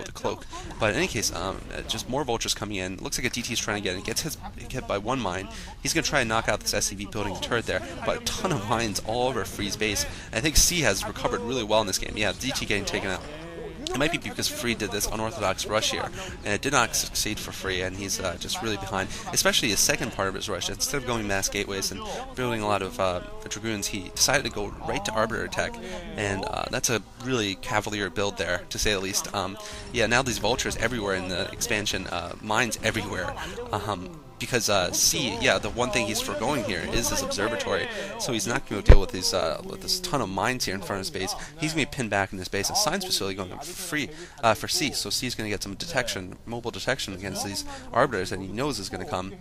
with the cloak. But in any case, just more vultures coming in. Looks like a DT is trying to get it. Gets hit by one mine. He's going to try and knock out this SCV building a turret there. But a ton of mines all over Free's base. And I think C has recovered really well in this game. Yeah, DT getting taken out. It might be because Free did this unorthodox rush here, and it did not succeed for Free, and he's just really behind, especially his second part of his rush. Instead of going mass gateways and building a lot of Dragoons, he decided to go right to Arbiter attack, and that's a really cavalier build there, to say the least. Yeah, now these Vultures everywhere in the expansion, mines everywhere. Because C, yeah, the one thing he's foregoing here is his observatory, so he's not going to deal with these with this ton of mines here in front of his base. He's going to be pinned back in his base. A science facility going up for C, so C's going to get some detection, mobile detection against these arbiters that he knows is going to come.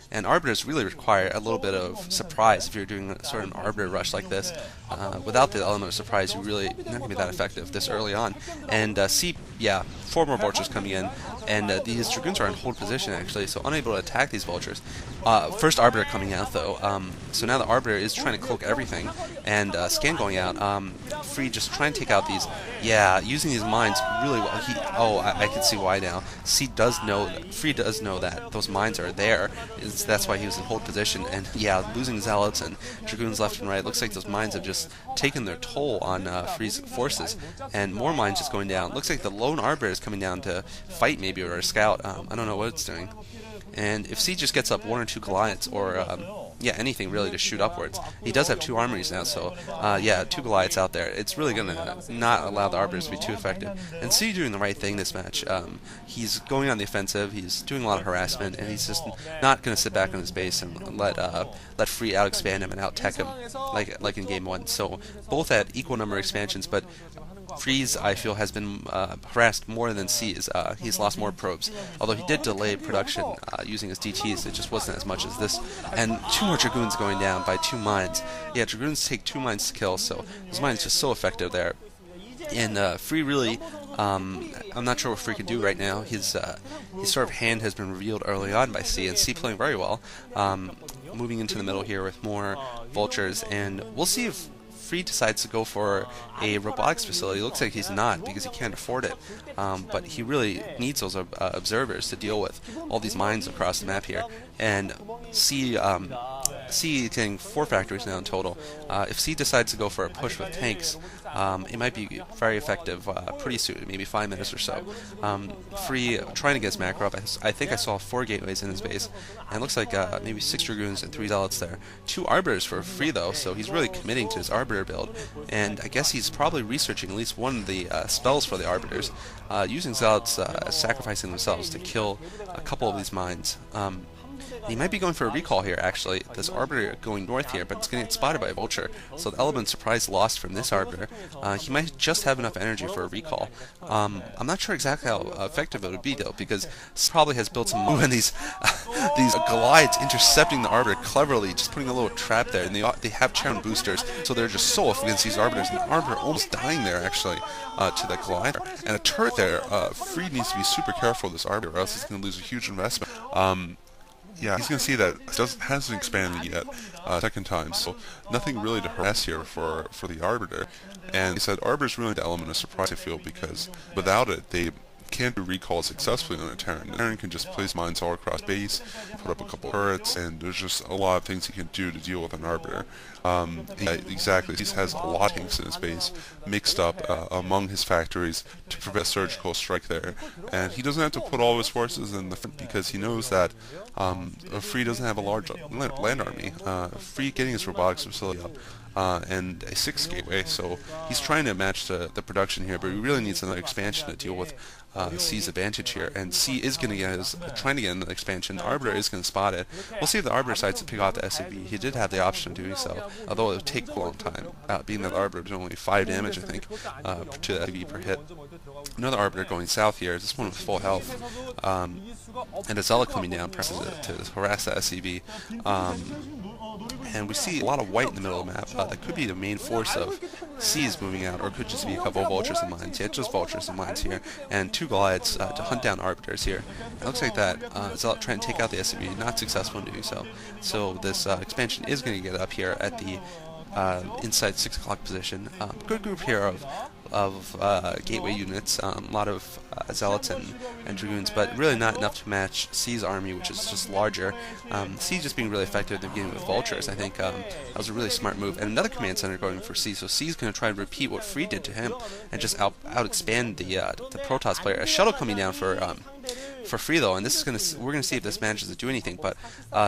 And arbiters really require a little bit of surprise if you're doing a sort of an arbiter rush like this. Without the element of surprise, you're really not going to be that effective this early on. And C, yeah, 4 more vultures coming in, and these Dragoons are in hold position actually, so unable to attack these vultures. First Arbiter coming out though, so now the Arbiter is trying to cloak everything, and Scan going out. Free just trying to take out these, yeah, using these mines really well. I can see why now. C does know, Free does know that those mines are there. That's why he was in hold position, and yeah, losing Zealots and Dragoons left and right. Looks like those mines have just taken their toll on Free's forces, and more mines just going down. Looks like the lone Arbiter is coming down to fight maybe, or a scout. I don't know what it's doing. And if C just gets up 1 or 2 Goliaths, or yeah, anything really to shoot upwards, he does have 2 armories now, so yeah, 2 Goliaths out there. It's really going to not allow the Arbiters to be too effective. And C doing the right thing this match. He's going on the offensive, he's doing a lot of harassment, and he's just not going to sit back on his base and let Free out-expand him and out-tech him like in Game 1. So both at equal number of expansions, but Freeze, I feel, has been harassed more than C's. He's lost more probes. Although he did delay production using his DTs, it just wasn't as much as this. And 2 more Dragoons going down by 2 mines. Yeah, Dragoons take 2 mines to kill, so those mines just so effective there. And Free really, I'm not sure what Free can do right now. His sort of hand has been revealed early on by C, and C playing very well. Moving into the middle here with more Vultures, and we'll see if Free decides to go for a robotics facility. It looks like he's not, because he can't afford it. But he really needs those observers to deal with all these mines across the map here. And C getting 4 factories now in total. If C decides to go for a push with tanks, it might be very effective pretty soon, maybe 5 minutes or so. Free trying to get his macro up. I think I saw 4 gateways in his base, and it looks like maybe 6 Dragoons and 3 Zealots there. 2 Arbiters for Free though, so he's really committing to his Arbiter build, and I guess he's probably researching at least one of the spells for the Arbiters, using Zealots sacrificing themselves to kill a couple of these mines. He might be going for a recall here, actually. This Arbiter going north here, but it's going to get spotted by a Vulture. So the element surprise lost from this Arbiter. He might just have enough energy for a recall. I'm not sure exactly how effective it would be, though, because he probably has built some move, and these Goliaths intercepting the Arbiter cleverly, just putting a little trap there, and they have Charon boosters, so they're just so off against these Arbiters, and the Arbiter almost dying there, actually, to the Goliath. And a turret there, Free needs to be super careful with this Arbiter, or else he's going to lose a huge investment. Yeah, he's going to see that it hasn't expanded yet, second time, so nothing really to harass here for the Arbiter. And he said Arbiter's really the element of surprise, I feel, because without it, they can't do recalls successfully on a Terran. The Terran can just place mines all across base, put up a couple turrets, and there's just a lot of things he can do to deal with an Arbiter. Yeah, exactly. He has a lot of tanks in his base, mixed up among his factories to prevent a surgical strike there. And he doesn't have to put all his forces in the front because he knows that Free doesn't have a large land army. Free getting his robotics facility up. And a 6 gateway, so he's trying to match the production here, but he really needs another expansion to deal with C's advantage here, and C is going to get trying to get another expansion. The Arbiter is going to spot it. We'll see if the Arbiter decides to pick out the SCV. He did have the option of doing so, although it would take a long time, being that the Arbiter did only 5 damage, I think, to the SCV per hit. Another Arbiter going south here, this one with full health, and a Zealot coming down presses it to harass the SCV. And we see a lot of white in the middle of the map. That could be the main force of C's moving out, or it could just be a couple of Vultures and Mines. Yeah, just Vultures and Mines here, and 2 Goliaths to hunt down Arbiters here. It looks like that Zealot trying to take out the SCV, not successful in doing so. So this expansion is going to get up here at the inside 6 o'clock position. Good group here of gateway units, a lot of zealots and dragoons, but really not enough to match C's army, which is just larger. C just being really effective at the beginning with vultures. I think that was a really smart move. And another command center going for C, so C's going to try to repeat what Free did to him and just out expand the Protoss player. A shuttle coming down for Free though, and this is we're gonna see if this manages to do anything. But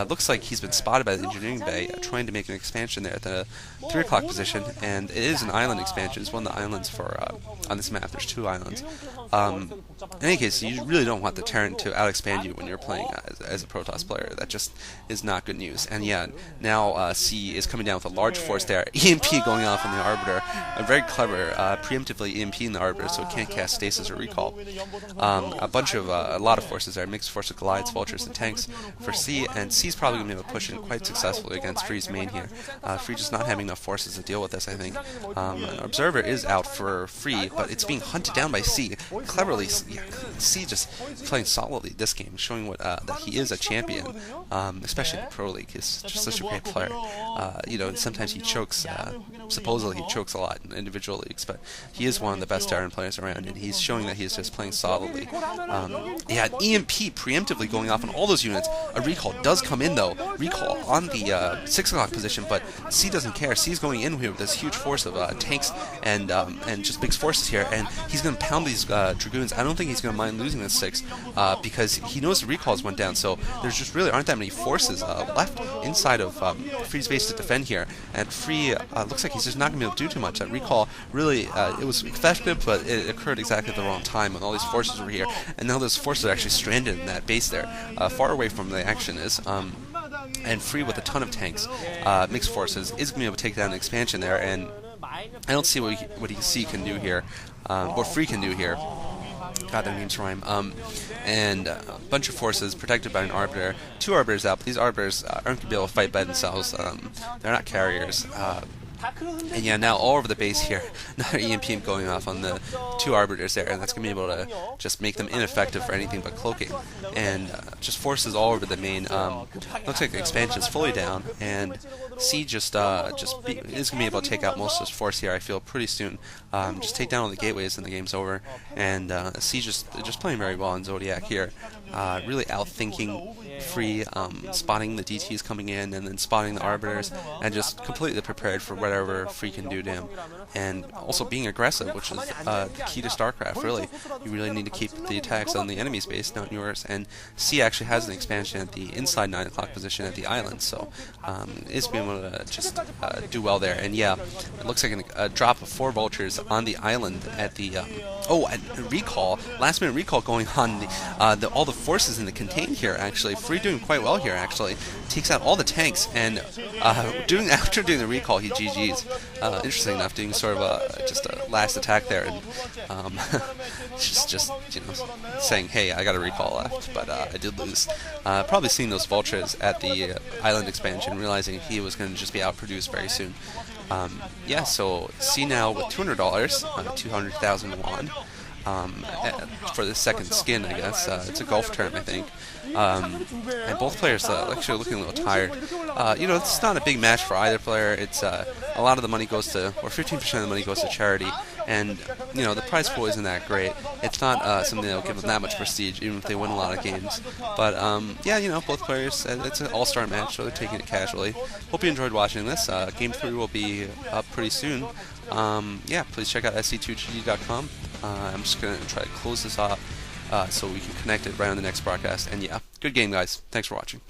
looks like he's been spotted by the engineering bay trying to make an expansion there at the 3 o'clock position, and it is an island expansion. It's one of the islands for on this map. There's 2 islands. In any case, you really don't want the Terran to out-expand you when you're playing as a Protoss player. That just is not good news. And yeah, now C is coming down with a large force there. EMP going off on the Arbiter. Very clever, preemptively EMP in the Arbiter, so it can't cast stasis or recall. A lot of forces there, mixed force of Goliaths, Vultures, and tanks for C, and C's probably going to be able to push in quite successfully against Free's main here. Free just not having enough forces to deal with this, I think. Observer is out for Free, but it's being hunted down by C. Cleverly, yeah, C just playing solidly this game, showing what that he is a champion, especially in the Pro League. He's just such a great player. You know, sometimes he chokes, supposedly he chokes a lot in individual leagues, but he is one of the best Terran players around, and he's showing that he's just playing solidly. Yeah, EMP preemptively going off on all those units. A recall does come in though. Recall on the 6 o'clock position, but C doesn't care. C's going in here with this huge force of tanks and just big forces here, and he's going to pound these dragoons. I don't think he's going to mind losing this 6 because he knows the recalls went down, so there's just really aren't that many forces left inside of Free's base to defend here. And Free looks like he's just not going to be able to do too much. That recall really, it was effective, but it occurred exactly at the wrong time when all these forces were here, and now those forces are actually stranded in that base there, far away from the action is. And Free with a ton of tanks, mixed forces, is going to be able to take down the expansion there, and I don't see what C can do here, or Free can do here. God, that name's rhyme. And a bunch of forces protected by an Arbiter. 2 Arbiters out, but these Arbiters aren't going to be able to fight by themselves. They're not carriers. And yeah, now all over the base here, another EMP going off on the 2 Arbiters there, and that's going to be able to just make them ineffective for anything but cloaking. And just forces all over the main. Looks like the expansion is fully down, and C is going to be able to take out most of his force here, I feel, pretty soon. Just take down all the gateways and the game's over. And C just playing very well in Zodiac here. Really outthinking Free, spotting the DTs coming in and then spotting the Arbiters, and just completely prepared for whatever Free can do to him. And also being aggressive, which is the key to StarCraft, really. You really need to keep the attacks on the enemy's base, not yours. And C actually has an expansion at the inside 9 o'clock position at the island, so is being able to just do well there. And yeah, it looks like a drop of 4 Vultures on the island at the and recall, last minute recall going on all the forces in the contain here. Actually, Free doing quite well here. Actually, takes out all the tanks, and after doing the recall, he GG's. Interesting enough, doing sort of just a last attack there, and just you know, saying, hey, I got a recall left, but I did lose. Probably seeing those Vultures at the island expansion, realizing he was going to just be outproduced very soon. Yeah, so C now with $200, 200,000 won. For the second skin, I guess. It's a golf term, I think. And both players actually looking a little tired. You know, it's not a big match for either player. It's a lot of the money goes to, or 15% of the money goes to charity. And, you know, the prize pool isn't that great. It's not something that'll give them that much prestige, even if they win a lot of games. But, yeah, you know, both players, it's an all-star match, so they're taking it casually. Hope you enjoyed watching this. Game 3 will be up pretty soon. Yeah, please check out sc2gd.com. I'm just going to try to close this off so we can connect it right on the next broadcast. And yeah, good game, guys. Thanks for watching.